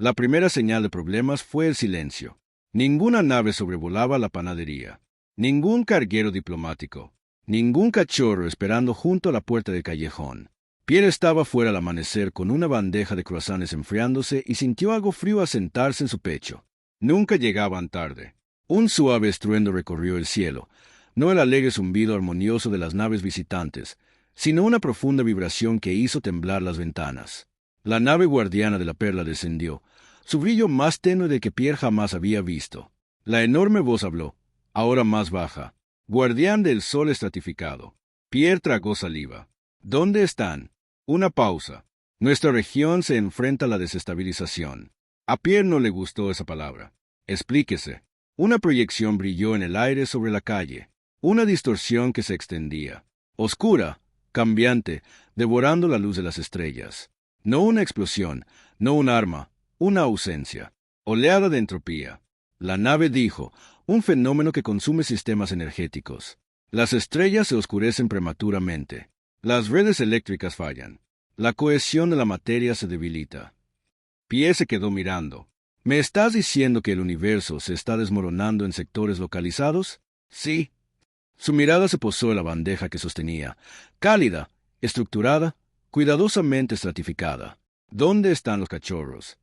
La primera señal de problemas fue el silencio. Ninguna nave sobrevolaba la panadería. Ningún carguero diplomático. Ningún cachorro esperando junto a la puerta del callejón. Pierre estaba fuera al amanecer con una bandeja de croissants enfriándose y sintió algo frío asentarse en su pecho. Nunca llegaban tarde. Un suave estruendo recorrió el cielo, no el alegre zumbido armonioso de las naves visitantes, sino una profunda vibración que hizo temblar las ventanas. La nave guardiana de la perla descendió, su brillo más tenue del que Pierre jamás había visto. La enorme voz habló, ahora más baja. Guardián del sol estratificado. Pierre tragó saliva. ¿Dónde están? Una pausa. Nuestra región se enfrenta a la desestabilización. A Pierre no le gustó esa palabra. Explíquese. Una proyección brilló en el aire sobre la calle. Una distorsión que se extendía. Oscura, cambiante, devorando la luz de las estrellas. No una explosión, no un arma, una ausencia. Oleada de entropía. La nave dijo, un fenómeno que consume sistemas energéticos. Las estrellas se oscurecen prematuramente. Las redes eléctricas fallan. La cohesión de la materia se debilita. Pierre se quedó mirando. ¿Me estás diciendo que el universo se está desmoronando en sectores localizados? Sí. Su mirada se posó en la bandeja que sostenía, cálida, estructurada, cuidadosamente estratificada. ¿Dónde están los cachorros?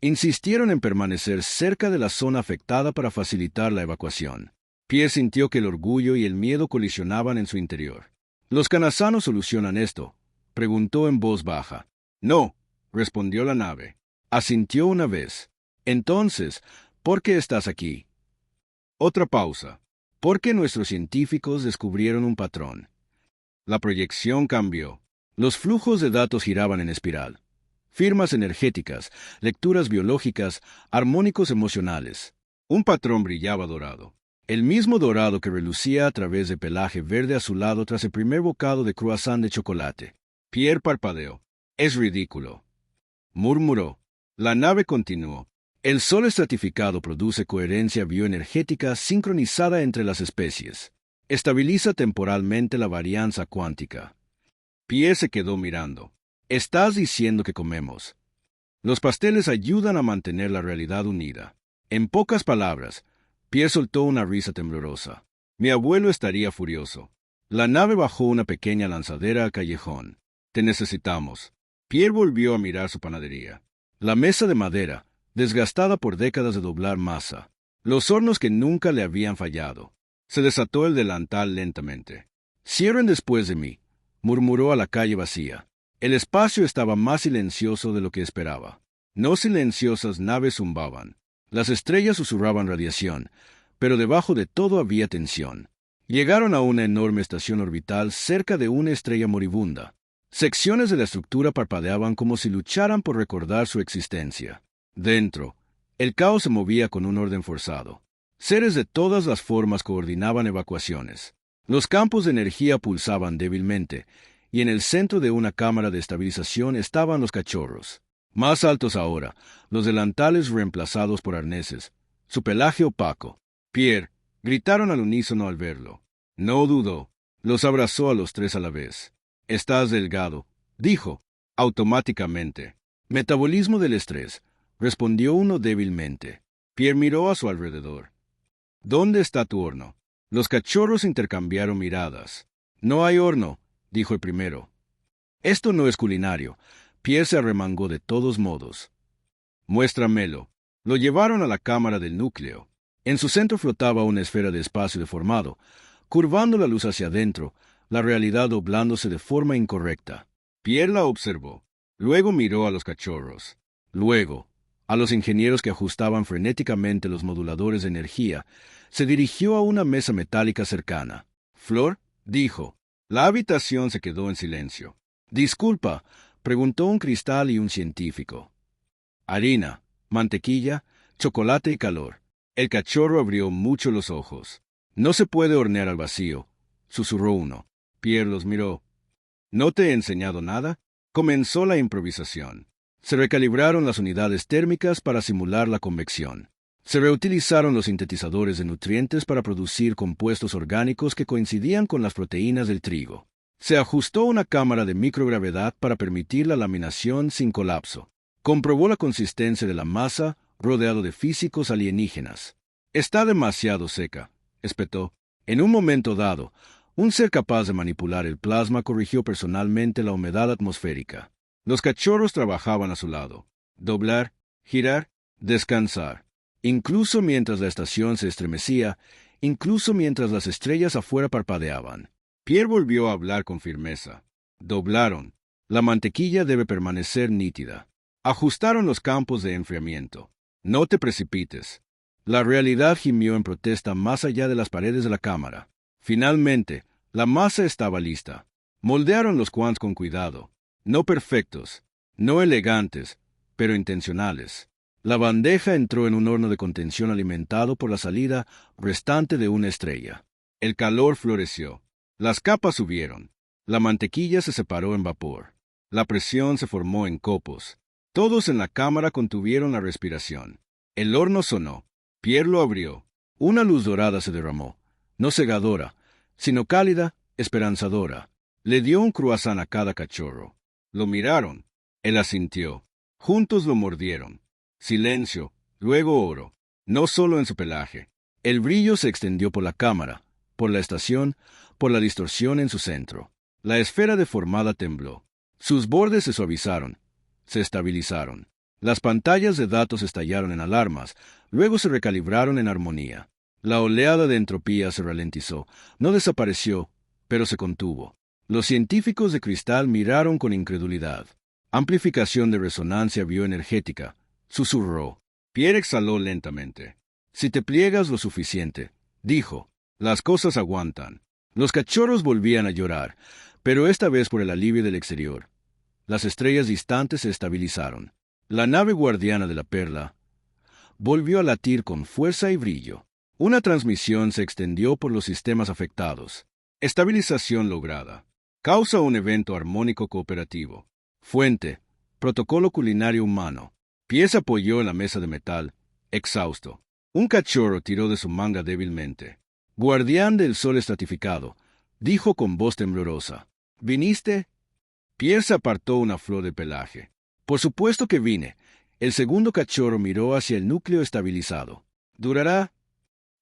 Insistieron en permanecer cerca de la zona afectada para facilitar la evacuación. Pierre sintió que el orgullo y el miedo colisionaban en su interior. ¿Los canasanos solucionan esto?, preguntó en voz baja. No, respondió la nave. Asintió una vez. Entonces, ¿por qué estás aquí? Otra pausa. ¿Por qué nuestros científicos descubrieron un patrón? La proyección cambió. Los flujos de datos giraban en espiral. Firmas energéticas, lecturas biológicas, armónicos emocionales. Un patrón brillaba dorado. El mismo dorado que relucía a través de pelaje verde azulado tras el primer bocado de croissant de chocolate. Pierre parpadeó. Es ridículo, murmuró. La nave continuó. El sol estratificado produce coherencia bioenergética sincronizada entre las especies. Estabiliza temporalmente la varianza cuántica. Pierre se quedó mirando. Estás diciendo que comemos. Los pasteles ayudan a mantener la realidad unida. En pocas palabras, Pierre soltó una risa temblorosa. Mi abuelo estaría furioso. La nave bajó una pequeña lanzadera al callejón. Te necesitamos. Pierre volvió a mirar su panadería. La mesa de madera, desgastada por décadas de doblar masa. Los hornos que nunca le habían fallado. Se desató el delantal lentamente. Cierren después de mí, murmuró a la calle vacía. El espacio estaba más silencioso de lo que esperaba. No silenciosas naves zumbaban. Las estrellas susurraban radiación, pero debajo de todo había tensión. Llegaron a una enorme estación orbital cerca de una estrella moribunda. Secciones de la estructura parpadeaban como si lucharan por recordar su existencia. Dentro, el caos se movía con un orden forzado. Seres de todas las formas coordinaban evacuaciones. Los campos de energía pulsaban débilmente, y en el centro de una cámara de estabilización estaban los cachorros. Más altos ahora, los delantales reemplazados por arneses, su pelaje opaco. Pierre, gritaron al unísono al verlo. No dudó. Los abrazó a los tres a la vez. Estás delgado, dijo, automáticamente. Metabolismo del estrés, respondió uno débilmente. Pierre miró a su alrededor. ¿Dónde está tu horno? Los cachorros intercambiaron miradas. No hay horno, dijo el primero. Esto no es culinario. Pierre se arremangó de todos modos. Muéstramelo. Lo llevaron a la cámara del núcleo. En su centro flotaba una esfera de espacio deformado, curvando la luz hacia adentro, la realidad doblándose de forma incorrecta. Pierre la observó. Luego miró a los cachorros. Luego, a los ingenieros que ajustaban frenéticamente los moduladores de energía, se dirigió a una mesa metálica cercana. «Flor», dijo. La habitación se quedó en silencio. «Disculpa», preguntó un cristal y un científico. «Harina, mantequilla, chocolate y calor». El cachorro abrió mucho los ojos. «No se puede hornear al vacío», susurró uno. Pierre los miró. «¿No te he enseñado nada?» Comenzó la improvisación. Se recalibraron las unidades térmicas para simular la convección. Se reutilizaron los sintetizadores de nutrientes para producir compuestos orgánicos que coincidían con las proteínas del trigo. Se ajustó una cámara de microgravedad para permitir la laminación sin colapso. Comprobó la consistencia de la masa rodeado de físicos alienígenas. Está demasiado seca, espetó. En un momento dado, un ser capaz de manipular el plasma corrigió personalmente la humedad atmosférica. Los cachorros trabajaban a su lado. Doblar, girar, descansar. Incluso mientras la estación se estremecía, incluso mientras las estrellas afuera parpadeaban. Pierre volvió a hablar con firmeza. Doblaron. La mantequilla debe permanecer nítida. Ajustaron los campos de enfriamiento. No te precipites. La realidad gimió en protesta más allá de las paredes de la cámara. Finalmente, la masa estaba lista. Moldearon los quants con cuidado. No perfectos, no elegantes, pero intencionales. La bandeja entró en un horno de contención alimentado por la salida restante de una estrella. El calor floreció. Las capas subieron. La mantequilla se separó en vapor. La presión se formó en copos. Todos en la cámara contuvieron la respiración. El horno sonó. Pierre lo abrió. Una luz dorada se derramó, no cegadora, sino cálida, esperanzadora. Le dio un croissant a cada cachorro. Lo miraron. Él asintió. Juntos lo mordieron. Silencio, luego oro. No solo en su pelaje. El brillo se extendió por la cámara, por la estación, por la distorsión en su centro. La esfera deformada tembló. Sus bordes se suavizaron, se estabilizaron. Las pantallas de datos estallaron en alarmas, luego se recalibraron en armonía. La oleada de entropía se ralentizó, no desapareció, pero se contuvo. Los científicos de cristal miraron con incredulidad. Amplificación de resonancia bioenergética, susurró. Pierre exhaló lentamente. Si te pliegas lo suficiente, dijo, las cosas aguantan. Los cachorros volvían a llorar, pero esta vez por el alivio del exterior. Las estrellas distantes se estabilizaron. La nave guardiana de la perla volvió a latir con fuerza y brillo. Una transmisión se extendió por los sistemas afectados. Estabilización lograda. Causa un evento armónico cooperativo. Fuente. Protocolo culinario humano. Pierre apoyó en la mesa de metal, exhausto. Un cachorro tiró de su manga débilmente. Guardián del sol estratificado, dijo con voz temblorosa. ¿Viniste? Pierre apartó una flor de pelaje. Por supuesto que vine. El segundo cachorro miró hacia el núcleo estabilizado. ¿Durará?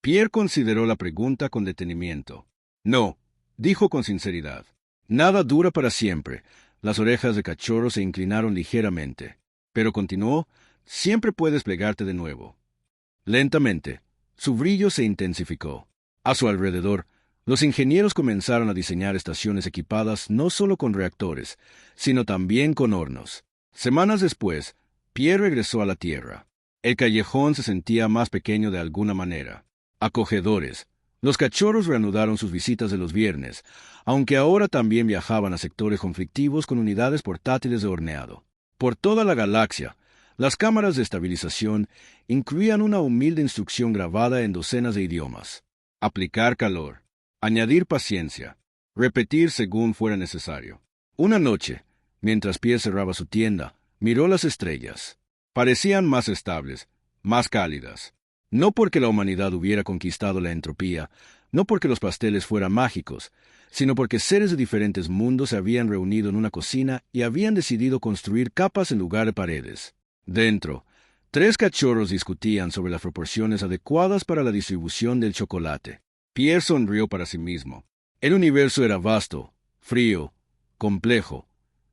Pierre consideró la pregunta con detenimiento. No, dijo con sinceridad. Nada dura para siempre. Las orejas de cachorro se inclinaron ligeramente. Pero continuó, siempre puedes plegarte de nuevo. Lentamente, su brillo se intensificó. A su alrededor, los ingenieros comenzaron a diseñar estaciones equipadas no solo con reactores, sino también con hornos. Semanas después, Pierre regresó a la Tierra. El callejón se sentía más pequeño de alguna manera. Acogedores. Los cachorros reanudaron sus visitas de los viernes, aunque ahora también viajaban a sectores conflictivos con unidades portátiles de horneado. Por toda la galaxia, las cámaras de estabilización incluían una humilde instrucción grabada en docenas de idiomas. Aplicar calor. Añadir paciencia. Repetir según fuera necesario. Una noche, mientras Pierre cerraba su tienda, miró las estrellas. Parecían más estables, más cálidas. No porque la humanidad hubiera conquistado la entropía, no porque los pasteles fueran mágicos, sino porque seres de diferentes mundos se habían reunido en una cocina y habían decidido construir capas en lugar de paredes. Dentro, 3 cachorros discutían sobre las proporciones adecuadas para la distribución del chocolate. Pierre sonrió para sí mismo. El universo era vasto, frío, complejo,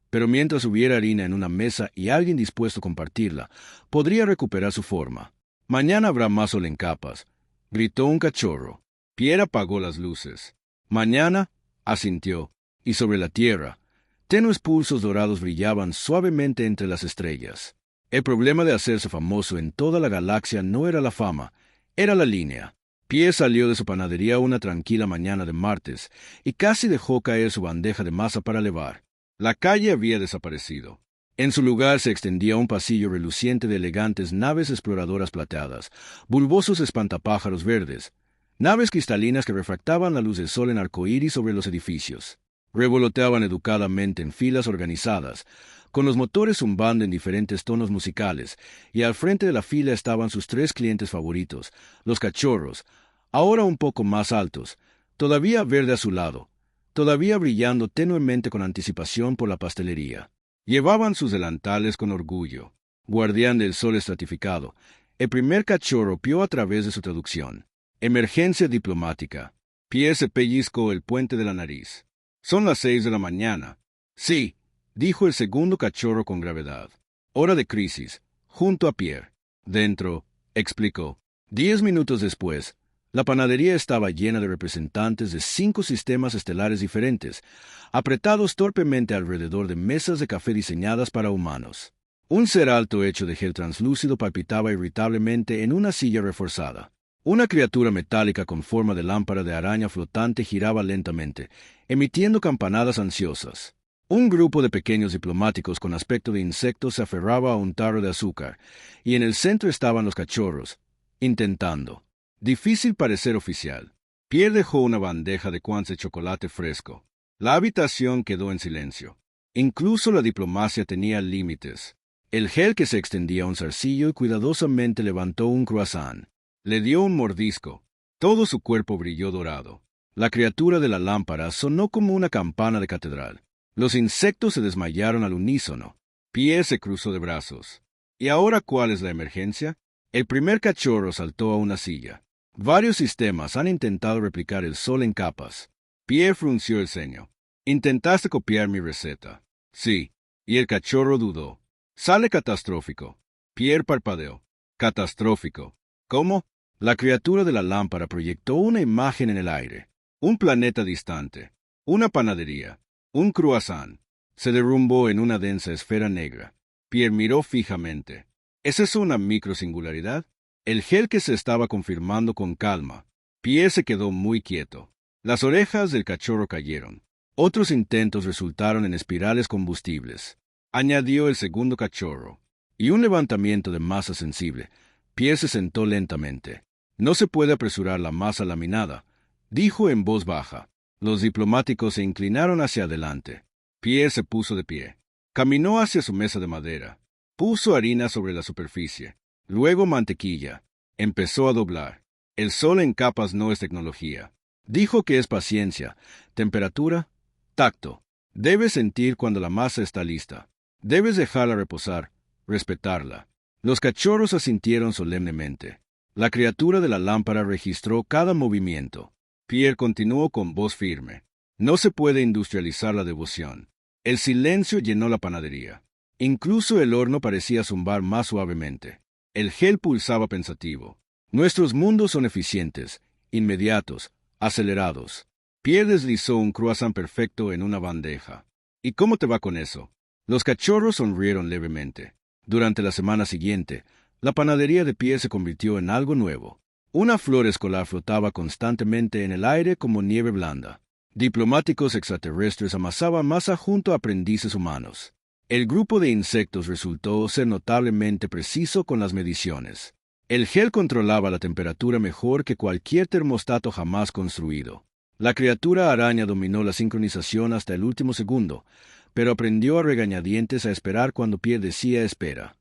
pero mientras hubiera harina en una mesa y alguien dispuesto a compartirla, podría recuperar su forma. Mañana habrá más sol en capas, gritó un cachorro. Pierre apagó las luces. Mañana, asintió, y sobre la tierra, tenues pulsos dorados brillaban suavemente entre las estrellas. El problema de hacerse famoso en toda la galaxia no era la fama, era la línea. Pierre salió de su panadería una tranquila mañana de martes y casi dejó caer su bandeja de masa para levar. La calle había desaparecido. En su lugar se extendía un pasillo reluciente de elegantes naves exploradoras plateadas, bulbosos espantapájaros verdes, naves cristalinas que refractaban la luz del sol en arcoíris sobre los edificios. Revoloteaban educadamente en filas organizadas, con los motores zumbando en diferentes tonos musicales, y al frente de la fila estaban sus 3 clientes favoritos, los cachorros, ahora un poco más altos, todavía verde a su lado, todavía brillando tenuemente con anticipación por la pastelería. Llevaban sus delantales con orgullo. guardián del sol estratificado. El primer cachorro vio a través de su traducción. Emergencia diplomática. Pierre se pellizcó el puente de la nariz. Son las 6 de la mañana. Sí, dijo el segundo cachorro con gravedad. Hora de crisis, junto a Pierre. Dentro, explicó. 10 minutos después, la panadería estaba llena de representantes de 5 sistemas estelares diferentes, apretados torpemente alrededor de mesas de café diseñadas para humanos. Un ser alto hecho de gel translúcido palpitaba irritablemente en una silla reforzada. Una criatura metálica con forma de lámpara de araña flotante giraba lentamente, emitiendo campanadas ansiosas. Un grupo de pequeños diplomáticos con aspecto de insectos se aferraba a un tarro de azúcar, y en el centro estaban los cachorros, intentando. Difícil parecer oficial. Pierre dejó una bandeja de cuans de chocolate fresco. La habitación quedó en silencio. Incluso la diplomacia tenía límites. El gel que se extendía a un zarcillo y cuidadosamente levantó un croissant. Le dio un mordisco. Todo su cuerpo brilló dorado. La criatura de la lámpara sonó como una campana de catedral. Los insectos se desmayaron al unísono. Pierre se cruzó de brazos. ¿Y ahora cuál es la emergencia? El primer cachorro saltó a una silla. Varios sistemas han intentado replicar el sol en capas. Pierre frunció el ceño. Intentaste copiar mi receta. Sí. Y el cachorro dudó. Sale catastrófico. Pierre parpadeó. Catastrófico. ¿Cómo? La criatura de la lámpara proyectó una imagen en el aire. Un planeta distante. Una panadería. Un croissant. Se derrumbó en una densa esfera negra. Pierre miró fijamente. ¿Es eso una microsingularidad? El gel que se estaba confirmando con calma. Pierre se quedó muy quieto. Las orejas del cachorro cayeron. Otros intentos resultaron en espirales combustibles. Añadió el segundo cachorro. Y un levantamiento de masa sensible. Pierre se sentó lentamente. No se puede apresurar la masa laminada, dijo en voz baja. Los diplomáticos se inclinaron hacia adelante. Pierre se puso de pie. Caminó hacia su mesa de madera. Puso harina sobre la superficie. Luego mantequilla. Empezó a doblar. El sol en capas no es tecnología. Dijo que es paciencia, temperatura, tacto. Debes sentir cuando la masa está lista. Debes dejarla reposar, respetarla. Los cachorros asintieron solemnemente. La criatura de la lámpara registró cada movimiento. Pierre continuó con voz firme. No se puede industrializar la devoción. El silencio llenó la panadería. Incluso el horno parecía zumbar más suavemente. El gel pulsaba pensativo. Nuestros mundos son eficientes, inmediatos, acelerados. Pierre deslizó un croissant perfecto en una bandeja. ¿Y cómo te va con eso? Los cachorros sonrieron levemente. Durante la semana siguiente, la panadería de Pierre se convirtió en algo nuevo. Una flor escolar flotaba constantemente en el aire como nieve blanda. Diplomáticos extraterrestres amasaban masa junto a aprendices humanos. El grupo de insectos resultó ser notablemente preciso con las mediciones. El gel controlaba la temperatura mejor que cualquier termostato jamás construido. La criatura araña dominó la sincronización hasta el último segundo, pero aprendió a regañadientes a esperar cuando Pierre decía espera.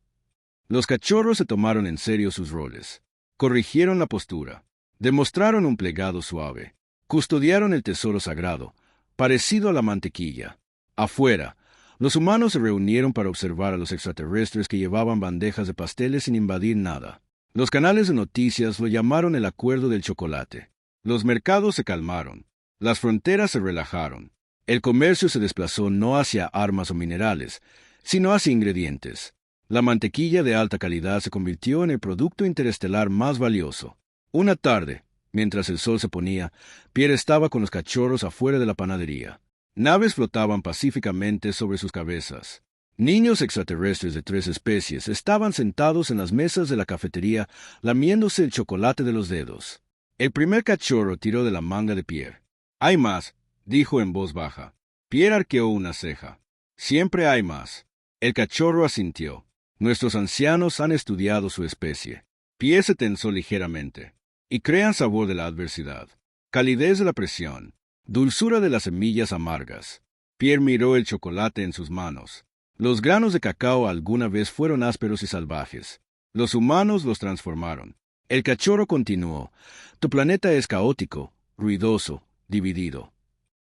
Los cachorros se tomaron en serio sus roles. Corrigieron la postura. Demostraron un plegado suave. Custodiaron el tesoro sagrado, parecido a la mantequilla. Afuera, los humanos se reunieron para observar a los extraterrestres que llevaban bandejas de pasteles sin invadir nada. Los canales de noticias lo llamaron el acuerdo del chocolate. Los mercados se calmaron. Las fronteras se relajaron. El comercio se desplazó no hacia armas o minerales, sino hacia ingredientes. La mantequilla de alta calidad se convirtió en el producto interestelar más valioso. Una tarde, mientras el sol se ponía, Pierre estaba con los cachorros afuera de la panadería. Naves flotaban pacíficamente sobre sus cabezas. Niños extraterrestres de 3 especies estaban sentados en las mesas de la cafetería lamiéndose el chocolate de los dedos. El primer cachorro tiró de la manga de Pierre. «Hay más», dijo en voz baja. Pierre arqueó una ceja. «Siempre hay más». El cachorro asintió. Nuestros ancianos han estudiado su especie. Pierre se tensó ligeramente. Y crean sabor de la adversidad. Calidez de la presión. Dulzura de las semillas amargas. Pierre miró el chocolate en sus manos. Los granos de cacao alguna vez fueron ásperos y salvajes. Los humanos los transformaron. El cachorro continuó. Tu planeta es caótico, ruidoso, dividido.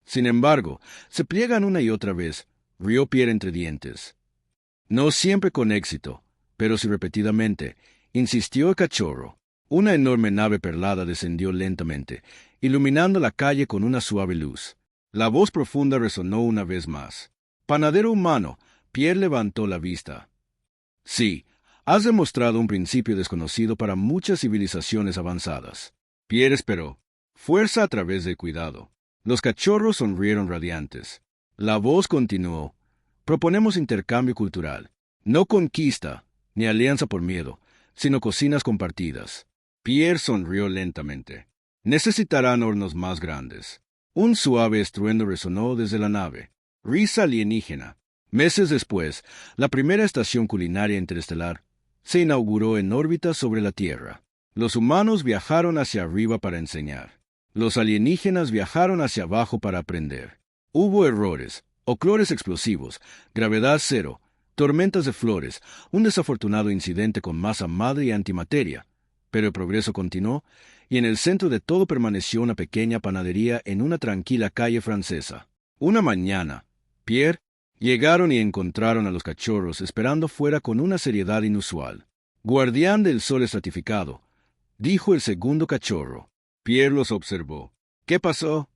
Sin embargo, se pliegan una y otra vez, rió Pierre entre dientes. No siempre con éxito. pero si repetidamente, insistió el cachorro. Una enorme nave perlada descendió lentamente, iluminando la calle con una suave luz. La voz profunda resonó una vez más. «Panadero humano», Pierre levantó la vista. «Sí, has demostrado un principio desconocido para muchas civilizaciones avanzadas». Pierre esperó. Fuerza a través del cuidado. Los cachorros sonrieron radiantes. La voz continuó. «Proponemos intercambio cultural. No conquista, ni alianza por miedo, sino cocinas compartidas». Pierre sonrió lentamente. «Necesitarán hornos más grandes». Un suave estruendo resonó desde la nave. Risa alienígena. Meses después, la primera estación culinaria interestelar se inauguró en órbita sobre la Tierra. Los humanos viajaron hacia arriba para enseñar. Los alienígenas viajaron hacia abajo para aprender. Hubo errores, oclores explosivos, gravedad cero, tormentas de flores, un desafortunado incidente con masa madre y antimateria. Pero el progreso continuó, y en el centro de todo permaneció una pequeña panadería en una tranquila calle francesa. Una mañana, Pierre, llegaron y encontraron a los cachorros esperando fuera con una seriedad inusual. «Guardián del sol estratificado», dijo el segundo cachorro. Pierre los observó. «¿Qué pasó?»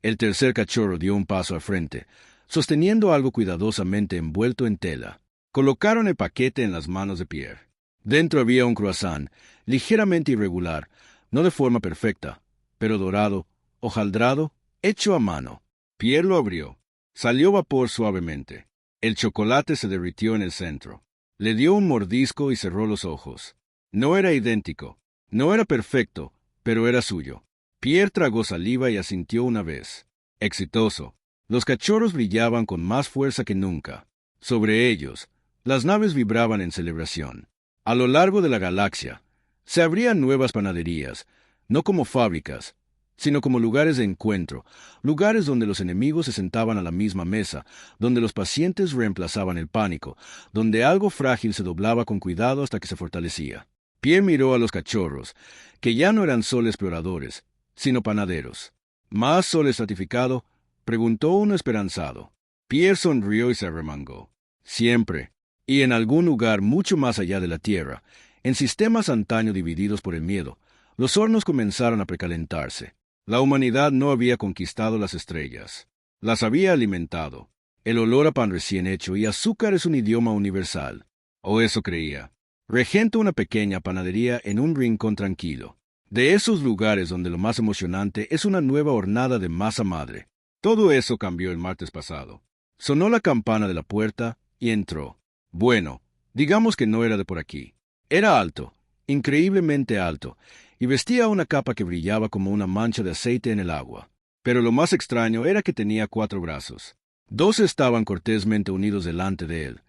El tercer cachorro dio un paso al frente, sosteniendo algo cuidadosamente envuelto en tela. Colocaron el paquete en las manos de Pierre. Dentro había un croissant, ligeramente irregular, no de forma perfecta, pero dorado, hojaldrado, hecho a mano. Pierre lo abrió. Salió vapor suavemente. El chocolate se derritió en el centro. Le dio un mordisco y cerró los ojos. No era idéntico, no era perfecto, pero era suyo. Pierre tragó saliva y asintió una vez. Exitoso. Los cachorros brillaban con más fuerza que nunca. Sobre ellos, las naves vibraban en celebración. A lo largo de la galaxia, se abrían nuevas panaderías, no como fábricas, sino como lugares de encuentro, lugares donde los enemigos se sentaban a la misma mesa, donde los pacientes reemplazaban el pánico, donde algo frágil se doblaba con cuidado hasta que se fortalecía. Pierre miró a los cachorros, que ya no eran solo exploradores, sino panaderos. ¿Más sol estratificado?, preguntó uno esperanzado. Pierre sonrió y se arremangó. Siempre, y en algún lugar mucho más allá de la Tierra, en sistemas antaño divididos por el miedo, los hornos comenzaron a precalentarse. La humanidad no había conquistado las estrellas. Las había alimentado. El olor a pan recién hecho y azúcar es un idioma universal. O eso creía. Regentó una pequeña panadería en un rincón tranquilo. De esos lugares donde lo más emocionante es una nueva hornada de masa madre. Todo eso cambió el martes pasado. Sonó la campana de la puerta y entró. Bueno, digamos que no era de por aquí. Era alto, increíblemente alto, y vestía una capa que brillaba como una mancha de aceite en el agua. Pero lo más extraño era que tenía 4 brazos. 2 estaban cortésmente unidos delante de él,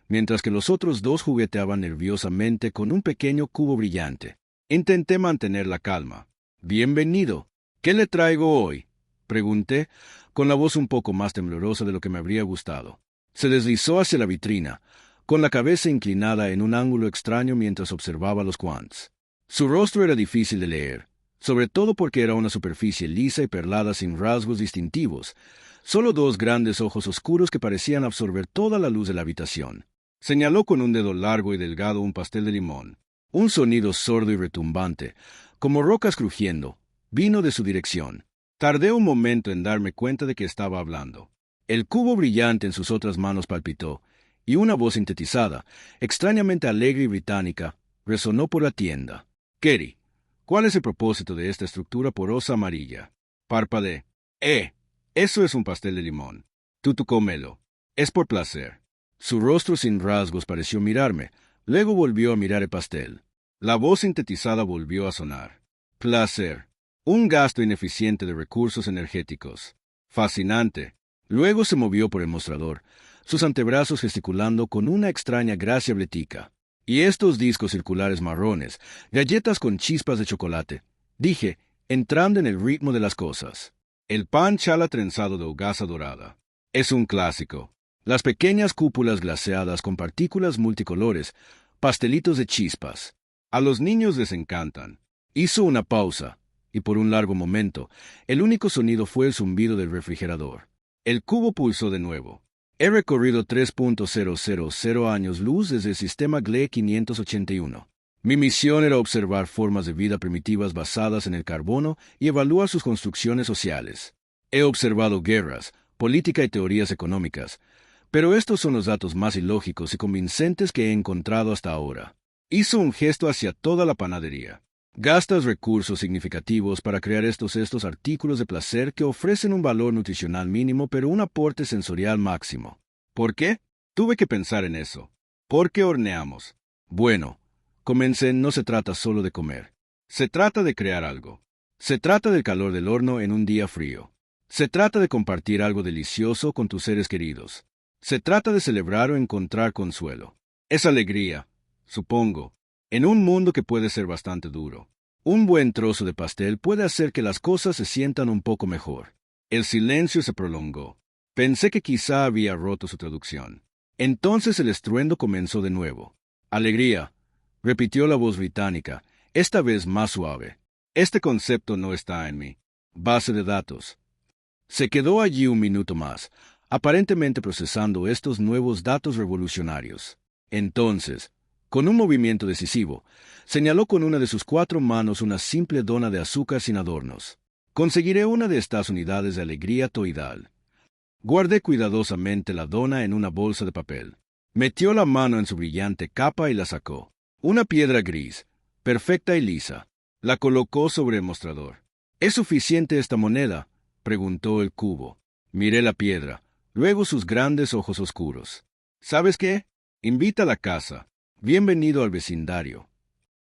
mientras que los otros 2 jugueteaban nerviosamente con un pequeño cubo brillante. Intenté mantener la calma. «Bienvenido. ¿Qué le traigo hoy?», pregunté, con la voz un poco más temblorosa de lo que me habría gustado. Se deslizó hacia la vitrina, con la cabeza inclinada en un ángulo extraño mientras observaba los quants. Su rostro era difícil de leer, sobre todo porque era una superficie lisa y perlada sin rasgos distintivos, solo 2 grandes ojos oscuros que parecían absorber toda la luz de la habitación. Señaló con un dedo largo y delgado un pastel de limón. Un sonido sordo y retumbante, como rocas crujiendo, vino de su dirección. Tardé un momento en darme cuenta de que estaba hablando. El cubo brillante en sus otras manos palpitó, y una voz sintetizada, extrañamente alegre y británica, resonó por la tienda. «Kerry, ¿cuál es el propósito de esta estructura porosa amarilla?» Parpadeé. Eso es un pastel de limón. Tú cómelo. Es por placer». Su rostro sin rasgos pareció mirarme, luego volvió a mirar el pastel. La voz sintetizada volvió a sonar. «Placer. Un gasto ineficiente de recursos energéticos. Fascinante». Luego se movió por el mostrador, sus antebrazos gesticulando con una extraña gracia bletica. «Y estos discos circulares marrones, galletas con chispas de chocolate», dije, entrando en el ritmo de las cosas. «El pan chala trenzado de hogaza dorada. Es un clásico. Las pequeñas cúpulas glaseadas con partículas multicolores, pastelitos de chispas. A los niños les encantan». Hizo una pausa, y por un largo momento, el único sonido fue el zumbido del refrigerador. El cubo pulsó de nuevo. He recorrido 3.000 años luz desde el sistema GLE 581. Mi misión era observar formas de vida primitivas basadas en el carbono y evaluar sus construcciones sociales. He observado guerras, política y teorías económicas, pero estos son los datos más ilógicos y convincentes que he encontrado hasta ahora. Hizo un gesto hacia toda la panadería. Gastas recursos significativos para crear estos artículos de placer que ofrecen un valor nutricional mínimo pero un aporte sensorial máximo. ¿Por qué? Tuve que pensar en eso. ¿Por qué horneamos? Bueno, comencé, no se trata solo de comer. Se trata de crear algo. Se trata del calor del horno en un día frío. Se trata de compartir algo delicioso con tus seres queridos. Se trata de celebrar o encontrar consuelo. Es alegría, supongo, en un mundo que puede ser bastante duro. Un buen trozo de pastel puede hacer que las cosas se sientan un poco mejor. El silencio se prolongó. Pensé que quizá había roto su traducción. Entonces el estruendo comenzó de nuevo. Alegría, repitió la voz británica, esta vez más suave. Este concepto no está en mi base de datos. Se quedó allí un minuto más, aparentemente procesando estos nuevos datos revolucionarios. Entonces, con un movimiento decisivo, señaló con una de sus 4 manos una simple dona de azúcar sin adornos. Conseguiré una de estas unidades de alegría toidal. Guardé cuidadosamente la dona en una bolsa de papel. Metió la mano en su brillante capa y la sacó. Una piedra gris, perfecta y lisa. La colocó sobre el mostrador. ¿Es suficiente esta moneda?, preguntó el cubo. Miré la piedra, luego sus grandes ojos oscuros. ¿Sabes qué? Invita a la casa. Bienvenido al vecindario.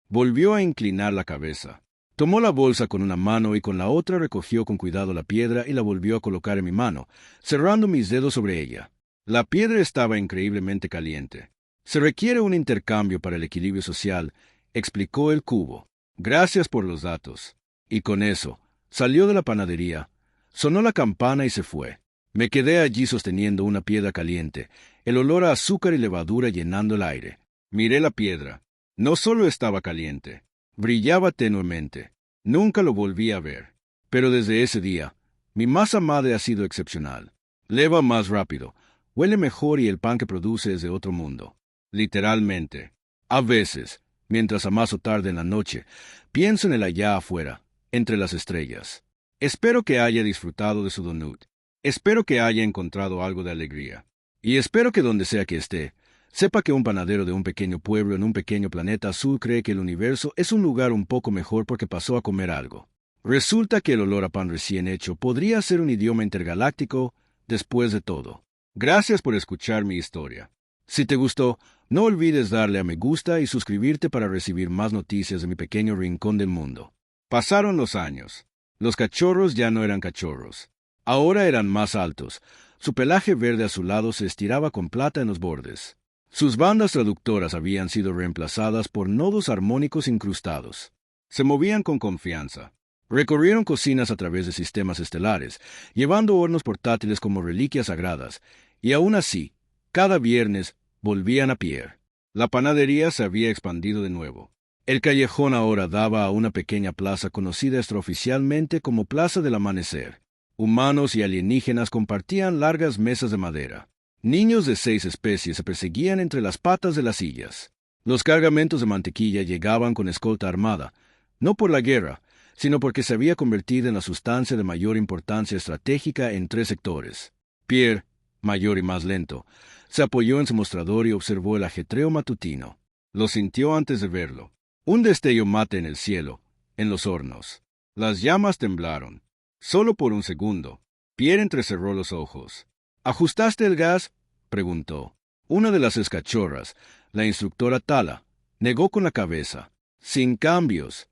Volvió a inclinar la cabeza. Tomó la bolsa con una mano y con la otra recogió con cuidado la piedra y la volvió a colocar en mi mano, cerrando mis dedos sobre ella. La piedra estaba increíblemente caliente. Se requiere un intercambio para el equilibrio social, explicó el cubo. Gracias por los datos. Y con eso, salió de la panadería. Sonó la campana y se fue. Me quedé allí sosteniendo una piedra caliente, el olor a azúcar y levadura llenando el aire. Miré la piedra. No solo estaba caliente, brillaba tenuemente. Nunca lo volví a ver. Pero desde ese día, mi masa madre ha sido excepcional. Leva más rápido, huele mejor y el pan que produce es de otro mundo. Literalmente. A veces, mientras amaso tarde en la noche, pienso en el allá afuera, entre las estrellas. Espero que haya disfrutado de su donut. Espero que haya encontrado algo de alegría. Y espero que donde sea que esté, sepa que un panadero de un pequeño pueblo en un pequeño planeta azul cree que el universo es un lugar un poco mejor porque pasó a comer algo. Resulta que el olor a pan recién hecho podría ser un idioma intergaláctico, después de todo. Gracias por escuchar mi historia. Si te gustó, no olvides darle a me gusta y suscribirte para recibir más noticias de mi pequeño rincón del mundo. Pasaron los años. Los cachorros ya no eran cachorros. Ahora eran más altos. Su pelaje verde azulado se estiraba con plata en los bordes. Sus bandas traductoras habían sido reemplazadas por nodos armónicos incrustados. Se movían con confianza. Recorrieron cocinas a través de sistemas estelares, llevando hornos portátiles como reliquias sagradas, y aún así, cada viernes, volvían a Pierre. La panadería se había expandido de nuevo. El callejón ahora daba a una pequeña plaza conocida extraoficialmente como Plaza del Amanecer. Humanos y alienígenas compartían largas mesas de madera. Niños de 6 especies se perseguían entre las patas de las sillas. Los cargamentos de mantequilla llegaban con escolta armada, no por la guerra, sino porque se había convertido en la sustancia de mayor importancia estratégica en 3 sectores. Pierre, mayor y más lento, se apoyó en su mostrador y observó el ajetreo matutino. Lo sintió antes de verlo. Un destello mate en el cielo, en los hornos. Las llamas temblaron. Solo por un segundo. Pierre entrecerró los ojos. ¿Ajustaste el gas?, preguntó. Una de las escachorras, la instructora Tala, negó con la cabeza. Sin cambios.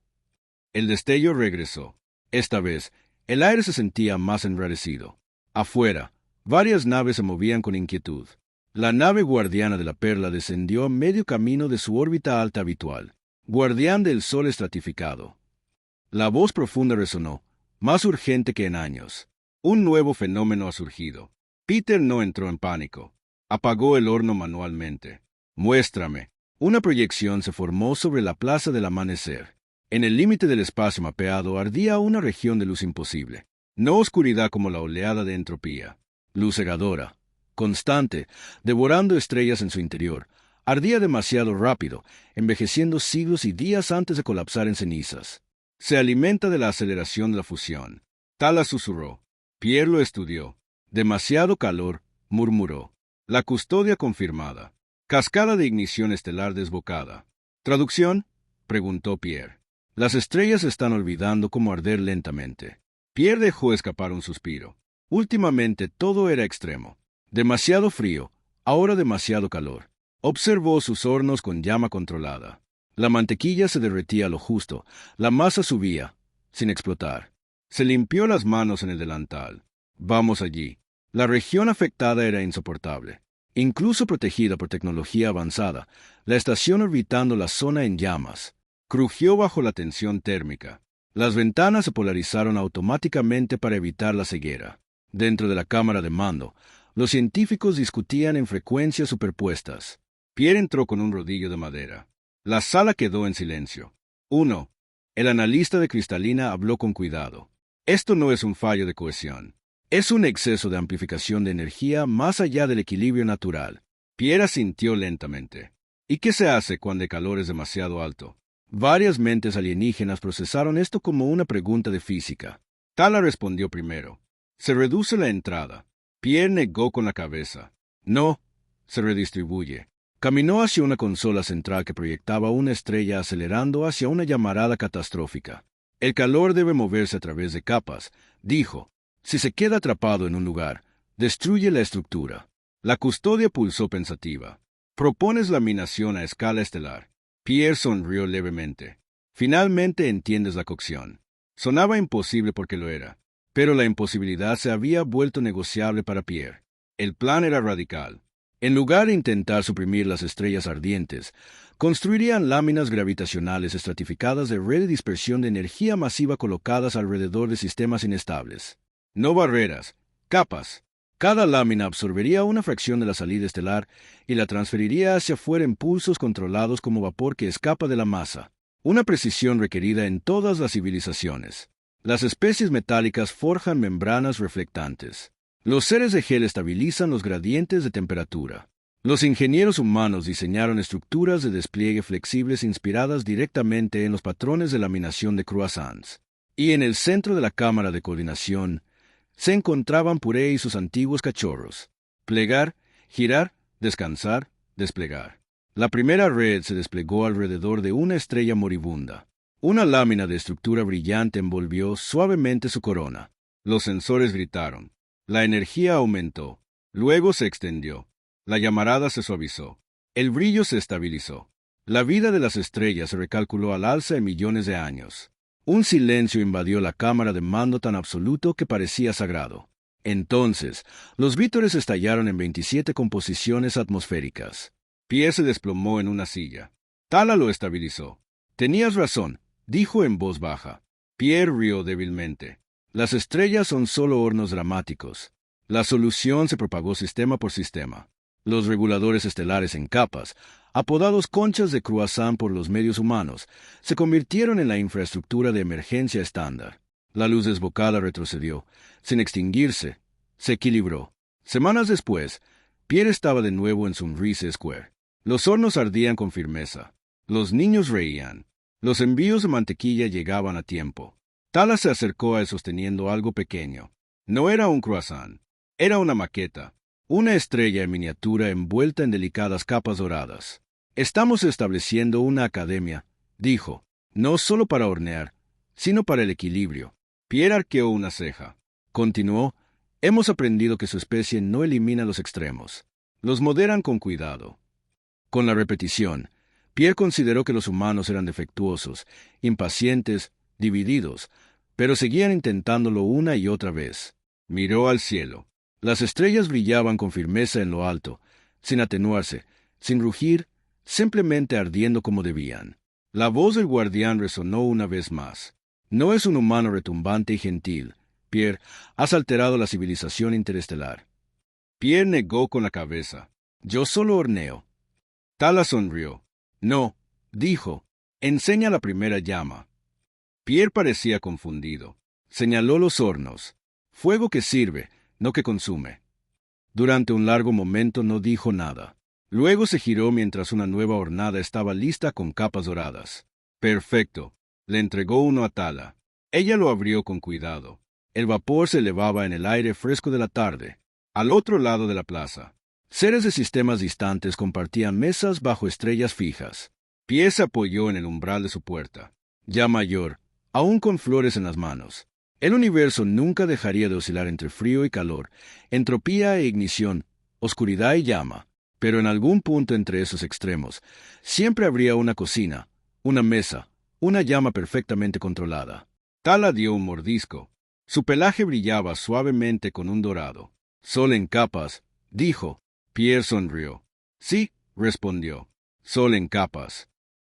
El destello regresó. Esta vez, el aire se sentía más enrarecido. Afuera, varias naves se movían con inquietud. La nave guardiana de la Perla descendió a medio camino de su órbita alta habitual. Guardián del Sol estratificado. La voz profunda resonó, más urgente que en años. Un nuevo fenómeno ha surgido. Peter no entró en pánico. Apagó el horno manualmente. Muéstrame. Una proyección se formó sobre la Plaza del Amanecer. En el límite del espacio mapeado ardía una región de luz imposible. No oscuridad como la oleada de entropía. Luz cegadora. constante, devorando estrellas en su interior. Ardía demasiado rápido, envejeciendo siglos y días antes de colapsar en cenizas. Se alimenta de la aceleración de la fusión. Tala susurró. Pierre lo estudió. Demasiado calor, murmuró. La custodia confirmada. Cascada de ignición estelar desbocada. ¿Traducción? Preguntó Pierre. Las estrellas están olvidando cómo arder lentamente. Pierre dejó escapar un suspiro. Últimamente todo era extremo. Demasiado frío, ahora demasiado calor. Observó sus hornos con llama controlada. La mantequilla se derretía a lo justo, la masa subía, sin explotar. Se limpió las manos en el delantal. Vamos allí. La región afectada era insoportable. Incluso protegida por tecnología avanzada, la estación orbitando la zona en llamas. Crujió bajo la tensión térmica. Las ventanas se polarizaron automáticamente para evitar la ceguera. Dentro de la cámara de mando, los científicos discutían en frecuencias superpuestas. Pierre entró con un rodillo de madera. La sala quedó en silencio. 1. El analista de cristalina habló con cuidado. Esto no es un fallo de cohesión. Es un exceso de amplificación de energía más allá del equilibrio natural. Pierre asintió lentamente. ¿Y qué se hace cuando el calor es demasiado alto? Varias mentes alienígenas procesaron esto como una pregunta de física. Tala respondió primero. Se reduce la entrada. Pierre negó con la cabeza. No, se redistribuye. Caminó hacia una consola central que proyectaba una estrella acelerando hacia una llamarada catastrófica. El calor debe moverse a través de capas, dijo. Si se queda atrapado en un lugar, destruye la estructura. La custodia pulsó pensativa. Propones laminación a escala estelar. Pierre sonrió levemente. Finalmente entiendes la cocción. Sonaba imposible porque lo era, pero la imposibilidad se había vuelto negociable para Pierre. El plan era radical. En lugar de intentar suprimir las estrellas ardientes, construirían láminas gravitacionales estratificadas de red de dispersión de energía masiva colocadas alrededor de sistemas inestables. No barreras, capas. Cada lámina absorbería una fracción de la salida estelar y la transferiría hacia afuera en pulsos controlados como vapor que escapa de la masa. Una precisión requerida en todas las civilizaciones. Las especies metálicas forjan membranas reflectantes. Los seres de gel estabilizan los gradientes de temperatura. Los ingenieros humanos diseñaron estructuras de despliegue flexibles inspiradas directamente en los patrones de laminación de croissants. Y en el centro de la cámara de coordinación se encontraban Puré y sus antiguos cachorros. Plegar, girar, descansar, desplegar. La primera red se desplegó alrededor de una estrella moribunda. Una lámina de estructura brillante envolvió suavemente su corona. Los sensores gritaron. La energía aumentó. Luego se extendió. La llamarada se suavizó. El brillo se estabilizó. La vida de las estrellas se recalculó al alza en millones de años. Un silencio invadió la cámara de mando tan absoluto que parecía sagrado. Entonces, los vítores estallaron en 27 composiciones atmosféricas. Pierre se desplomó en una silla. Tala lo estabilizó. Tenías razón, dijo en voz baja. Pierre rió débilmente. Las estrellas son solo hornos dramáticos. La solución se propagó sistema por sistema. Los reguladores estelares en capas, apodados conchas de croissant por los medios humanos, se convirtieron en la infraestructura de emergencia estándar. La luz desbocada retrocedió. Sin extinguirse, se equilibró. Semanas después, Pierre estaba de nuevo en Sunrise Square. Los hornos ardían con firmeza. Los niños reían. Los envíos de mantequilla llegaban a tiempo. Tala se acercó a él sosteniendo algo pequeño. No era un croissant. Era una maqueta. Una estrella en miniatura envuelta en delicadas capas doradas. Estamos estableciendo una academia, dijo, no solo para hornear, sino para el equilibrio. Pierre arqueó una ceja. Continuó, hemos aprendido que su especie no elimina los extremos. Los moderan con cuidado. Con la repetición, Pierre consideró que los humanos eran defectuosos, impacientes, divididos, pero seguían intentándolo una y otra vez. Miró al cielo. Las estrellas brillaban con firmeza en lo alto, sin atenuarse, sin rugir, simplemente ardiendo como debían. La voz del guardián resonó una vez más. No es un humano retumbante y gentil. Pierre, has alterado la civilización interestelar. Pierre negó con la cabeza. Yo solo horneo. Tala sonrió. No, dijo. Enseña la primera llama. Pierre parecía confundido. Señaló los hornos. Fuego que sirve, no que consume. Durante un largo momento no dijo nada. Luego se giró mientras una nueva hornada estaba lista con capas doradas. Perfecto. Le entregó uno a Tala. Ella lo abrió con cuidado. El vapor se elevaba en el aire fresco de la tarde. Al otro lado de la plaza, seres de sistemas distantes compartían mesas bajo estrellas fijas. Pie se apoyó en el umbral de su puerta. Ya mayor, aún con flores en las manos. El universo nunca dejaría de oscilar entre frío y calor, entropía e ignición, oscuridad y llama. Pero en algún punto entre esos extremos, siempre habría una cocina, una mesa, una llama perfectamente controlada. Tala dio un mordisco. Su pelaje brillaba suavemente con un dorado. Sol en capas, dijo. Pierre sonrió. Sí, respondió. Sol en capas.